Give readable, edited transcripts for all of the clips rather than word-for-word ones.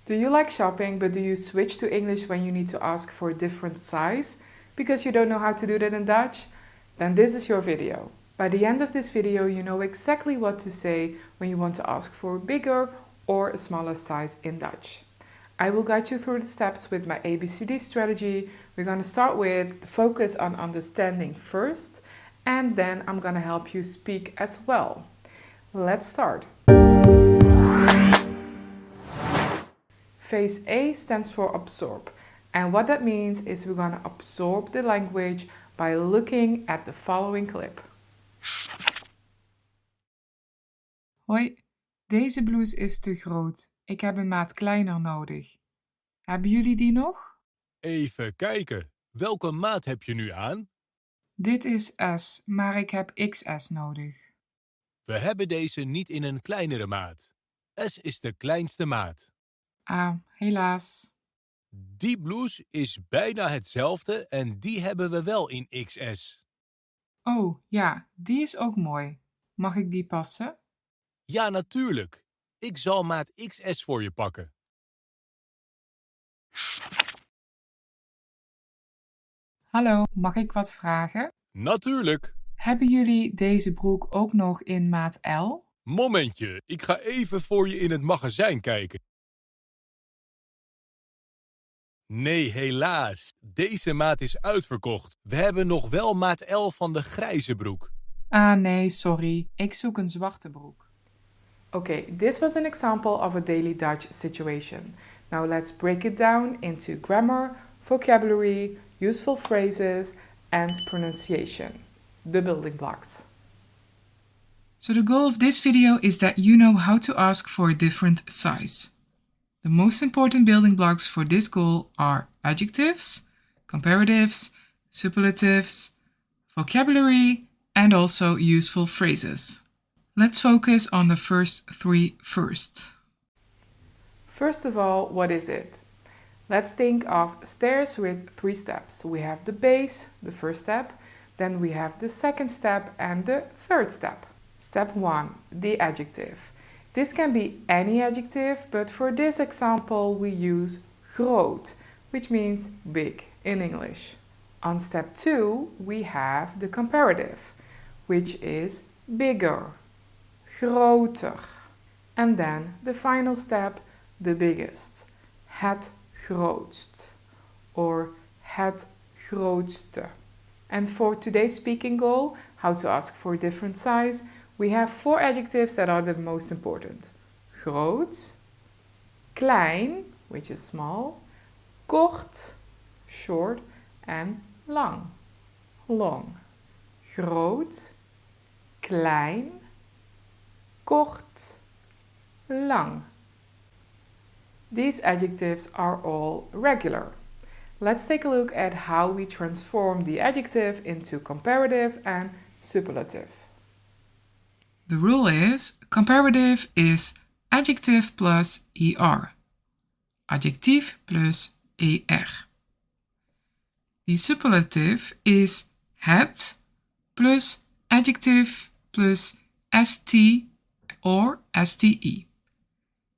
Do you like shopping, but do you switch to English when you need to ask for a different size because you don't know how to do that in Dutch? Then this is your video. By the end of this video, you know exactly what to say when you want to ask for a bigger or a smaller size in Dutch. I will guide you through the steps with my ABCD strategy. We're going to start with the focus on understanding first, and then I'm going to help you speak as well. Let's start. Phase A stands for absorb, and what that means is we're going to absorb the language by looking at the following clip. Hoi, deze blouse is te groot. Ik heb een maat kleiner nodig. Hebben jullie die nog? Even kijken. Welke maat heb je nu aan? Dit is S, maar ik heb XS nodig. We hebben deze niet in een kleinere maat. S is de kleinste maat. Ah, helaas. Die blouse is bijna hetzelfde en die hebben we wel in XS. Oh, ja, die is ook mooi. Mag ik die passen? Ja, natuurlijk. Ik zal maat XS voor je pakken. Hallo, mag ik wat vragen? Natuurlijk. Hebben jullie deze broek ook nog in maat L? Momentje, ik ga even voor je in het magazijn kijken. Nee, helaas. Deze maat is uitverkocht. We hebben nog wel maat L van de grijze broek. Ah nee, sorry. Ik zoek een zwarte broek. Okay, this was an example of a daily Dutch situation. Now let's break it down into grammar, vocabulary, useful phrases, and pronunciation. The building blocks. So the goal of this video is that you know how to ask for a different size. The most important building blocks for this goal are adjectives, comparatives, superlatives, vocabulary, and also useful phrases. Let's focus on the first three first. First of all, what is it? Let's think of stairs with 3 steps. We have the base, the first step, then we have the second step and the third step. Step 1, the adjective. This can be any adjective, but for this example we use groot, which means big in English. On step 2, we have the comparative, which is bigger, groter. And then the final step, the biggest, het grootst, or het grootste. And for today's speaking goal, how to ask for a different size, we have 4 adjectives that are the most important. Groot, klein, which is small, kort, short, and lang, long. Groot, klein, kort, lang. These adjectives are all regular. Let's take a look at how we transform the adjective into comparative and superlative. The rule is comparative is adjective plus er, adjectief plus er. The superlative is het plus adjective plus st or ste.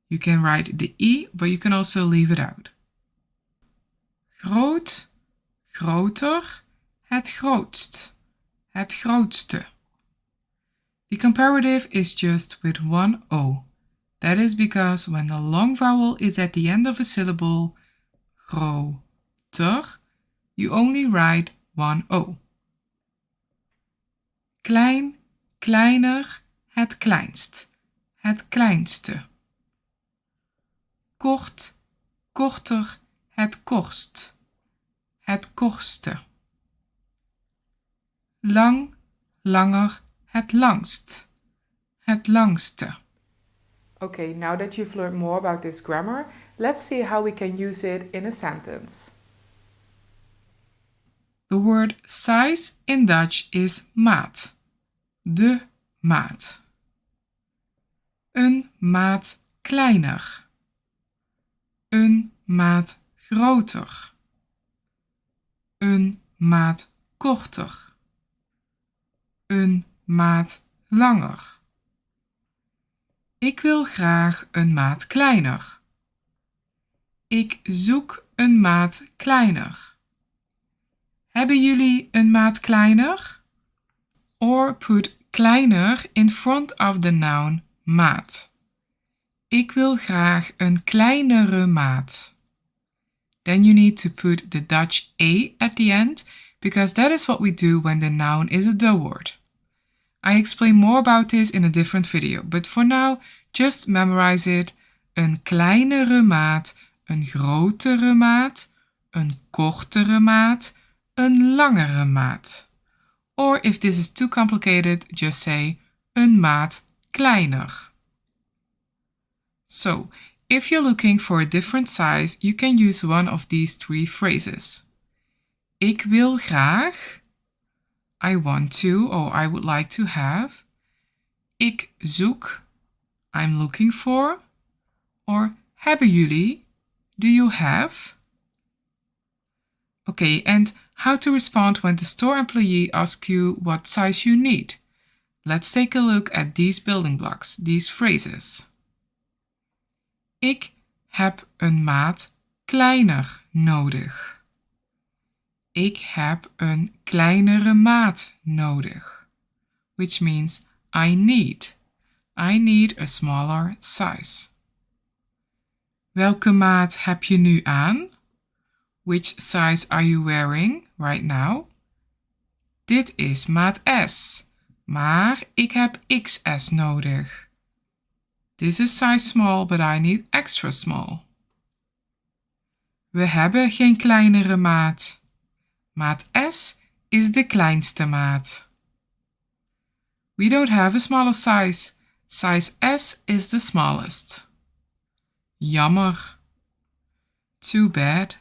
You can write the e, but you can also leave it out. Groot, groter, het grootst, het grootste. The comparative is just with one O. That is because when the long vowel is at the end of a syllable, groter, you only write one O. Klein, kleiner, het kleinst, het kleinste. Kort, korter, het kortst, het kortste. Lang, langer, het langst, het langste. Okay, now that you've learned more about this grammar, let's see how we can use it in a sentence. The word size in Dutch is maat. De maat. Een maat kleiner. Een maat groter. Een maat korter. Een maat langer. Ik wil graag een maat kleiner. Ik zoek een maat kleiner. Hebben jullie een maat kleiner? Or put kleiner in front of the noun maat. Ik wil graag een kleinere maat. Then you need to put the Dutch a at the end because that is what we do when the noun is a the word. I explain more about this in a different video, but for now, just memorize it. Een kleinere maat, een grotere maat, een kortere maat, een langere maat. Or if this is too complicated, just say een maat kleiner. So, if you're looking for a different size, you can use one of these 3 phrases. Ik wil graag. I want to or I would like to have. Ik zoek. I'm looking for. Or hebben jullie? Do you have? Okay, and how to respond when the store employee asks you what size you need. Let's take a look at these building blocks, these phrases. Ik heb een maat kleiner nodig. Ik heb een kleinere maat nodig. Which means I need a smaller size. Welke maat heb je nu aan? Which size are you wearing right now? Dit is maat S, maar ik heb XS nodig. This is size small, but I need extra small. We hebben geen kleinere maat. Maat S is de kleinste maat. We don't have a smaller size. Size S is the smallest. Jammer. Too bad.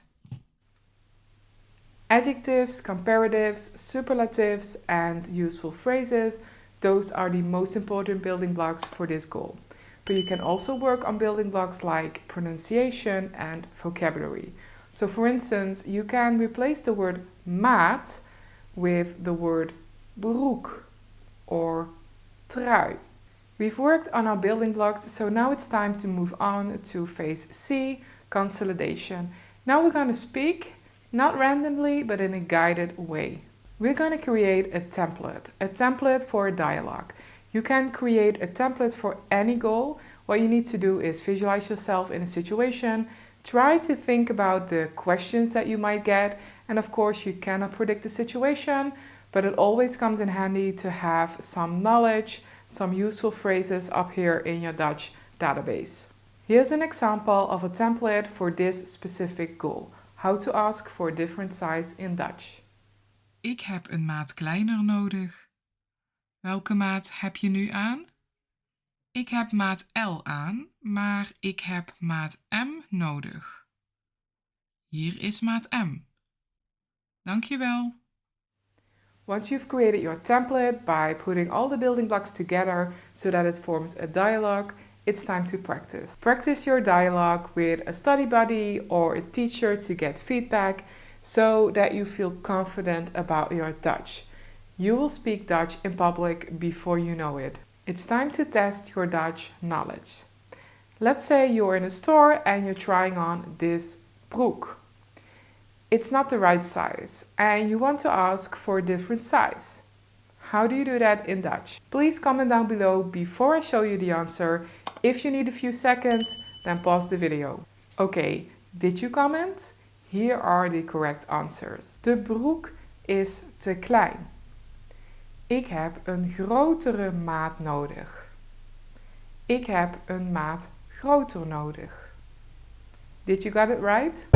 Adjectives, comparatives, superlatives, and useful phrases, those are the most important building blocks for this goal. But you can also work on building blocks like pronunciation and vocabulary. So for instance, you can replace the word maat with the word broek or trui. We've worked on our building blocks, so now it's time to move on to phase C, consolidation. Now we're going to speak, not randomly, but in a guided way. We're going to create a template for a dialogue. You can create a template for any goal. What you need to do is visualize yourself in a situation, try to think about the questions that you might get, and of course you cannot predict the situation, but it always comes in handy to have some knowledge, some useful phrases up here in your Dutch database. Here's an example of a template for this specific goal. How to ask for a different size in Dutch. Ik heb een maat kleiner nodig. Welke maat heb je nu aan? Ik heb maat L aan, maar ik heb maat M nodig. Hier is maat M. Dankjewel. Once you've created your template by putting all the building blocks together so that it forms a dialogue, it's time to practice. Practice your dialogue with a study buddy or a teacher to get feedback so that you feel confident about your Dutch. You will speak Dutch in public before you know it. It's time to test your Dutch knowledge. Let's say you're in a store and you're trying on this broek. It's not the right size and you want to ask for a different size. How do you do that in Dutch? Please comment down below before I show you the answer. If you need a few seconds, then pause the video. Okay, did you comment? Here are the correct answers. De broek is te klein. Ik heb een grotere maat nodig. Ik heb een maat groter nodig. Did you got it right?